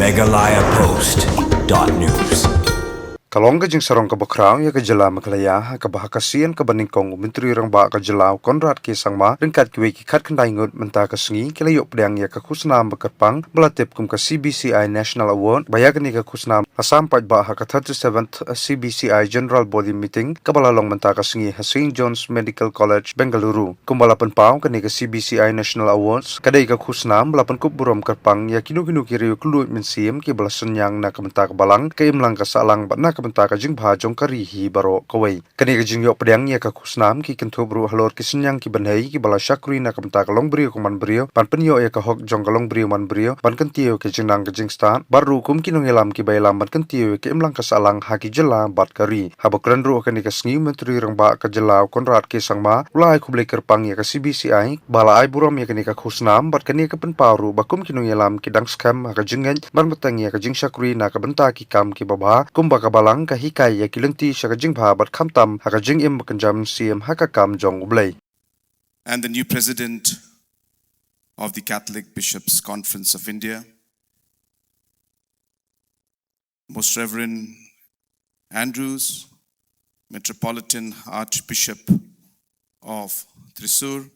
MeghalayaPost.news. Kalong kajing sarong kabakraw ya kajala Meghalaya kabahakasian kabaningkong menteri rang ba kajala Conrad ke Sangma ringkat kiwe ki khat kandai ngut menta kasengi kila Ïoh Pdiang ya ka Khusnam bakapang melatip kum ka CBCI National Award bayagani ka Khusnam Assam pat ba ha ka 37th CBCI General Body Meeting kabalalong menta kasengi ha St John's Medical College Bengaluru kumbalapan pau kani ka CBCI National Awards kadai ka Khusnam balapan kup burom karpang ya kinu kiriu kluit minsim ki balasenyang na kamenta kabalang ka imlang ka salang batna benta ka jing bha jong kari hi baro kawai kani ka jing Ïoh Pdiang ya ka Khusnam ki kentho bru halor ki senyang ki banhai ki bala shakri na ka benta ka long brio ko man brio pan penyo ya ka hok jong ka long brio man brio pan kentio ke jingnang ka jing stat baru kum ki nongelam ki bailam ban kentio ke imlang ka salang ha ki jela bat kari habakran ru kani ka sngi menteri rang ba ka jela Conrad ke Sangma ulai khuble kerpang ya ka CBCI bala ai burom ya kani ka Khusnam bat kani ka pen paru bakum ki nongelam ki dang scam ha ka jingen ban matang ya ka jing shakri na ka benta ki kam ki baba kum ba ka balang ka hikai ya kilenti shaka jingbha bat khamtam haka jing im kanjam CM haka kam jong ublai. And the new president of the Catholic Bishops' Conference of India, Most Reverend Andrews, Metropolitan Archbishop of Thrissur,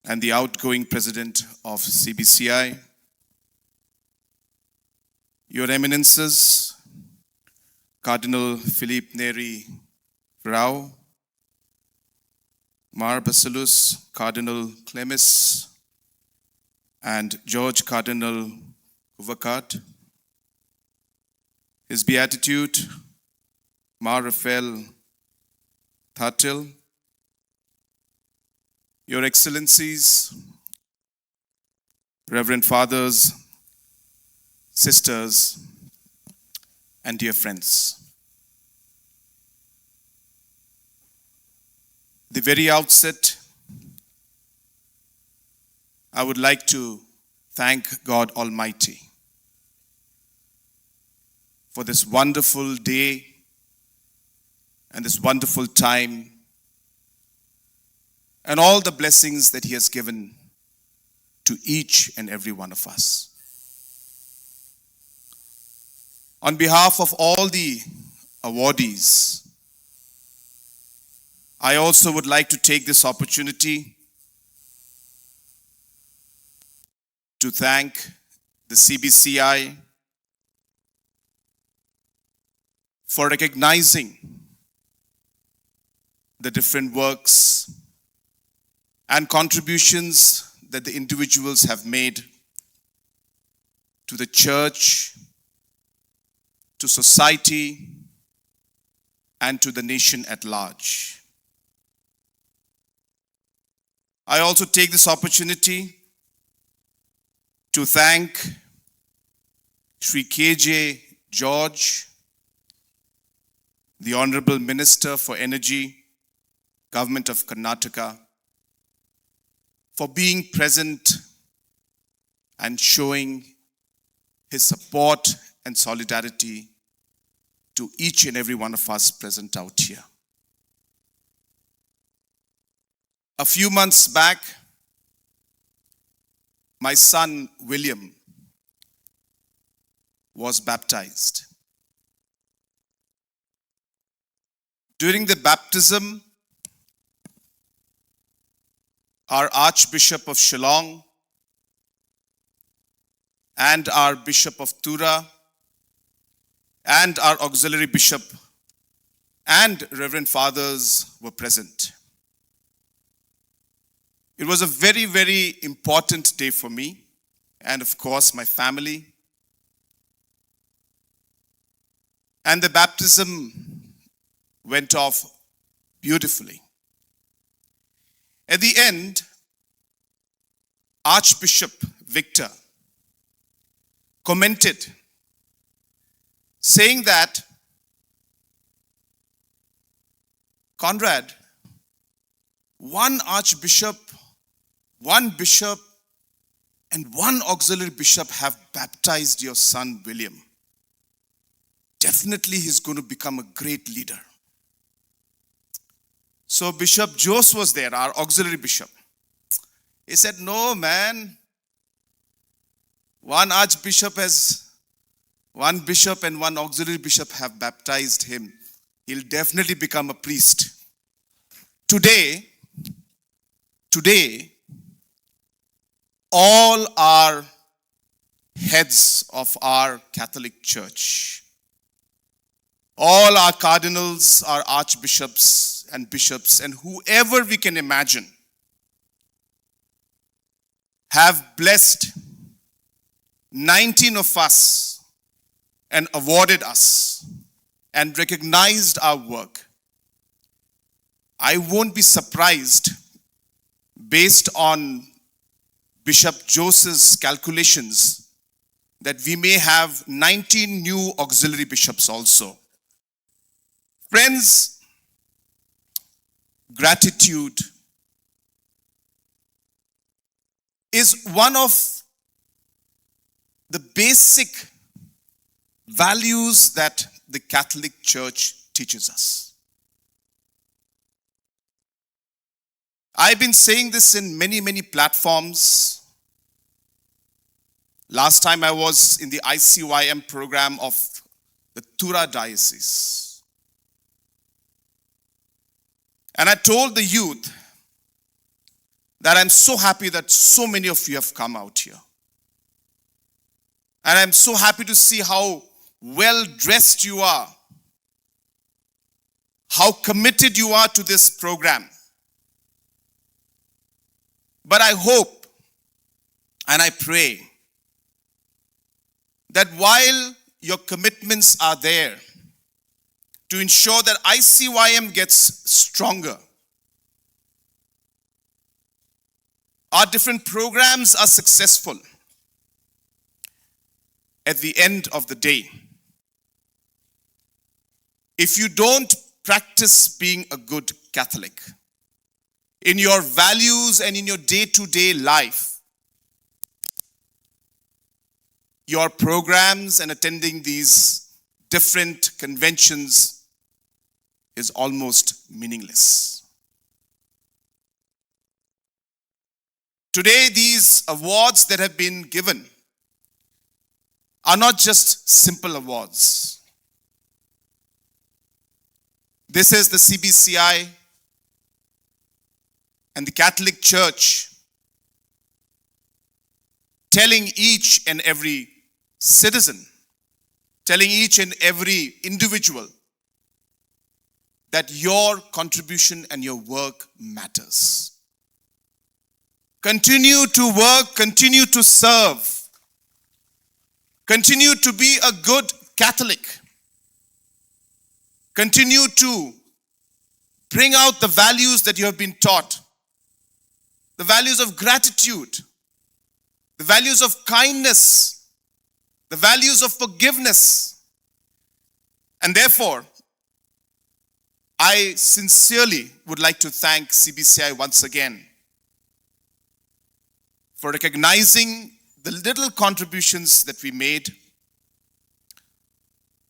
and the outgoing president of CBCI, Your Eminences, Cardinal Philippe Neri Rao, Mar Basilus, Cardinal Clemis, and George Cardinal Uvakat, His Beatitude, Mar Raphael Thatil, Your Excellencies, Reverend Fathers, Sisters, and dear friends. The very outset, I would like to thank God Almighty for this wonderful day and this wonderful time and all the blessings that He has given to each and every one of us. On behalf of all the awardees, I also would like to take this opportunity to thank the CBCI for recognizing the different works and contributions that the individuals have made to the church, to society, and to the nation at large. I also take this opportunity to thank Shri K.J. George, the Honorable Minister for Energy, Government of Karnataka, for being present and showing his support and solidarity to each and every one of us present out here. A few months back, my son William was baptized. During the baptism, our Archbishop of Shillong and our Bishop of Tura and our Auxiliary Bishop and Reverend Fathers were present. It was a very, very important day for me and, of course, my family. And the baptism went off beautifully. At the end, Archbishop Victor commented, saying that, Conrad, one archbishop, one bishop, and one auxiliary bishop have baptized your son William. Definitely he's going to become a great leader. So Bishop Jose was there, our auxiliary bishop. He said, no man, one bishop and one auxiliary bishop have baptized him. He'll definitely become a priest. Today, all our heads of our Catholic Church, all our cardinals, our archbishops and bishops, and whoever we can imagine, have blessed 19 of us and awarded us and recognized our work. I won't be surprised, based on Bishop Joseph's calculations, that we may have 19 new auxiliary bishops also. Friends, gratitude is one of the basic values that the Catholic Church teaches us. I've been saying this in many platforms. Last time I was in the ICYM program of the Tura Diocese. And I told the youth that I'm so happy that so many of you have come out here. And I'm so happy to see how well dressed you are, how committed you are to this program. But I hope and I pray that while your commitments are there to ensure that ICYM gets stronger, our different programs are successful, at the end of the day, if you don't practice being a good Catholic in your values and in your day-to-day life, your programs and attending these different conventions is almost meaningless. Today, these awards that have been given are not just simple awards. This is the CBCI and the Catholic Church telling each and every citizen, telling each and every individual that your contribution and your work matters. Continue to work, continue to serve, continue to be a good Catholic. Continue to bring out the values that you have been taught, the values of gratitude, the values of kindness, the values of forgiveness. And therefore, I sincerely would like to thank CBCI once again for recognizing the little contributions that we made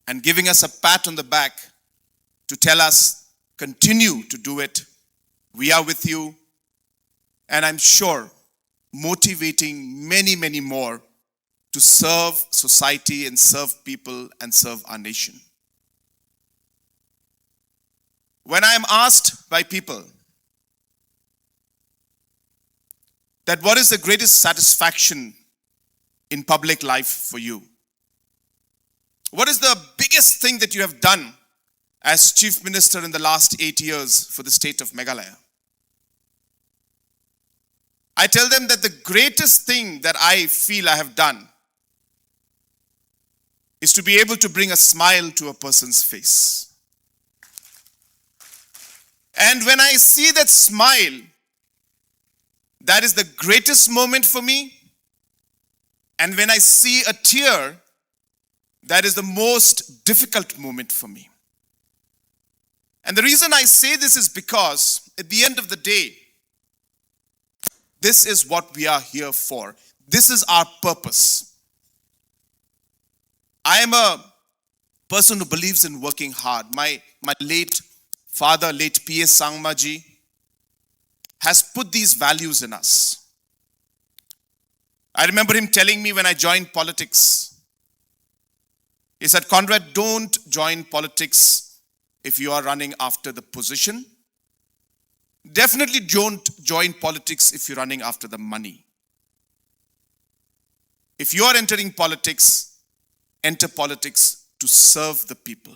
and giving us a pat on the back to tell us, continue to do it. We are with you. And I'm sure motivating many more to serve society and serve people and serve our nation. When I am asked by people that what is the greatest satisfaction in public life for you? What is the biggest thing that you have done as Chief Minister in the last 8 years for the state of Meghalaya? I tell them that the greatest thing that I feel I have done is to be able to bring a smile to a person's face. And when I see that smile, that is the greatest moment for me. And when I see a tear, that is the most difficult moment for me. And the reason I say this is because at the end of the day, this is what we are here for. This is our purpose. I am a person who believes in working hard. My late father, late P.A. Sangma ji, has put these values in us. I remember him telling me when I joined politics, he said, Conrad, don't join politics if you are running after the position. Definitely don't join politics if you're running after the money. If you are entering politics, enter politics to serve the people.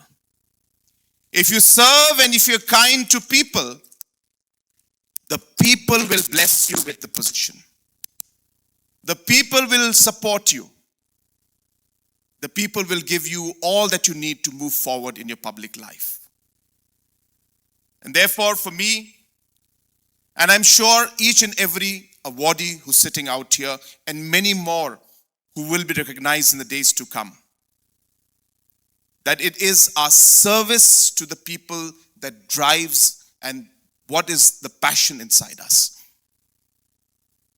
If you serve and if you're kind to people, the people will bless you with the position. The people will support you. The people will give you all that you need to move forward in your public life. And therefore, for me, and I'm sure each and every awardee who's sitting out here, and many more who will be recognized in the days to come, that it is our service to the people that drives and what is the passion inside us.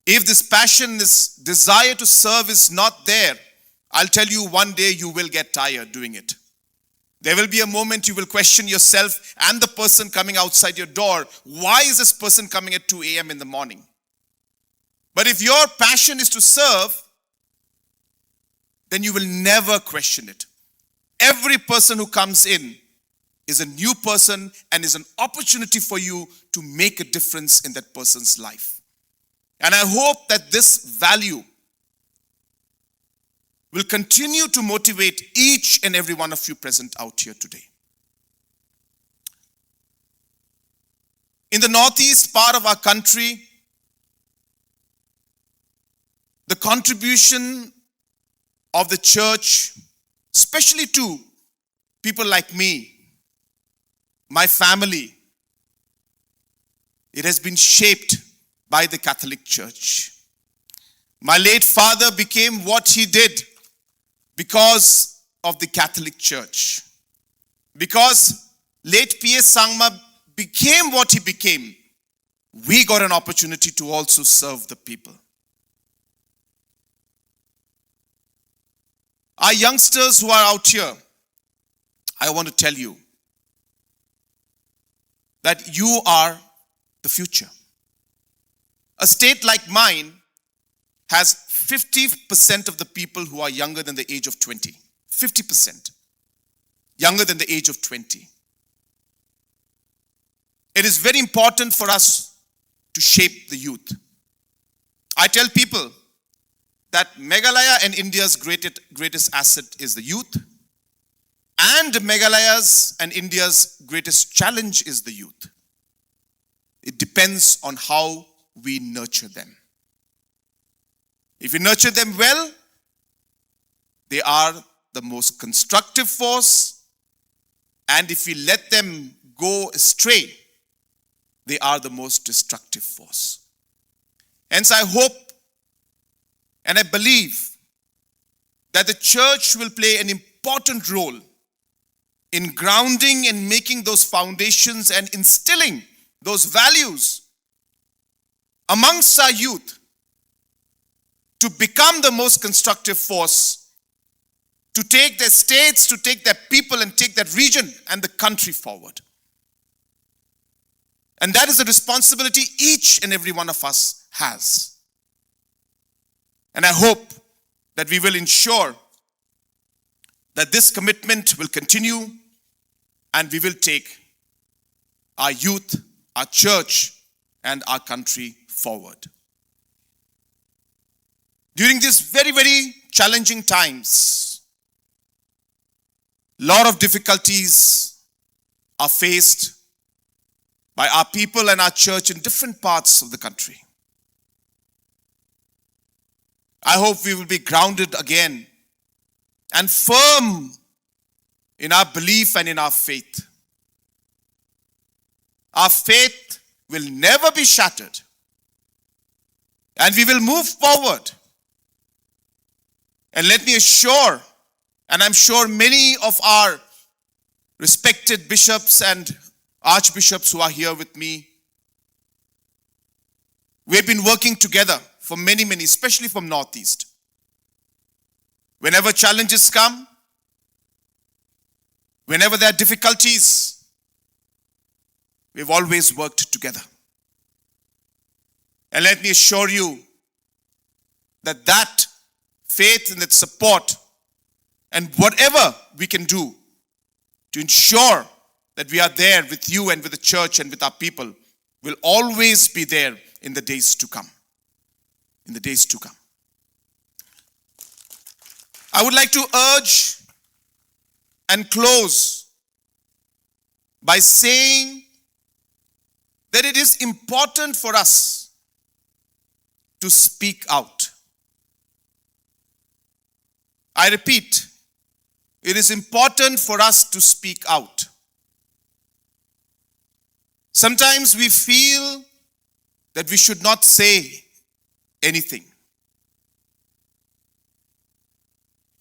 If this passion, this desire to serve is not there, I'll tell you one day you will get tired doing it. There will be a moment you will question yourself and the person coming outside your door. Why is this person coming at 2 a.m. in the morning? But if your passion is to serve, then you will never question it. Every person who comes in is a new person and is an opportunity for you to make a difference in that person's life. And I hope that this value will continue to motivate each and every one of you present out here today. In the northeast part of our country, the contribution of the church, especially to people like me, my family, it has been shaped by the Catholic Church. My late father became what he did because of the Catholic Church. Because late P.S. Sangma became what he became, we got an opportunity to also serve the people. Our youngsters who are out here, I want to tell you that you are the future. A state like mine has 50% of the people who are younger than the age of 20. 50%. Younger than the age of 20. It is very important for us to shape the youth. I tell people that Meghalaya and India's greatest asset is the youth, and Meghalaya's and India's greatest challenge is the youth. It depends on how we nurture them. If we nurture them well, they are the most constructive force, and if we let them go astray, they are the most destructive force. Hence, I hope and I believe that the church will play an important role in grounding and making those foundations and instilling those values amongst our youth to become the most constructive force, to take their states, to take their people and take that region and the country forward. And that is the responsibility each and every one of us has. And I hope that we will ensure that this commitment will continue and we will take our youth, our church, and our country forward. During these very, very challenging times, a lot of difficulties are faced by our people and our church in different parts of the country. I hope we will be grounded again and firm in our belief and in our faith. Our faith will never be shattered, and we will move forward. And let me assure, and I'm sure many of our respected bishops and archbishops who are here with me, we've been working together for many, especially from Northeast. Whenever challenges come, whenever there are difficulties, we've always worked together. And let me assure you that faith and that support and whatever we can do to ensure that we are there with you and with the church and with our people will always be there in the days to come. In the days to come. I would like to urge and close by saying that it is important for us to speak out. I repeat, it is important for us to speak out. Sometimes we feel that we should not say anything.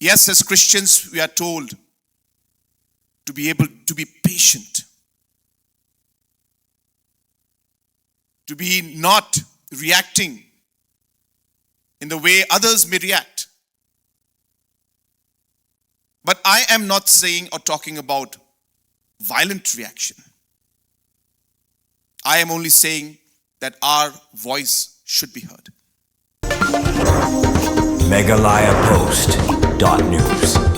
Yes, as Christians, we are told to be able to be patient, to be not reacting in the way others may react. But I am not saying or talking about violent reaction. I am only saying that our voice should be heard. MeghalayaPost.news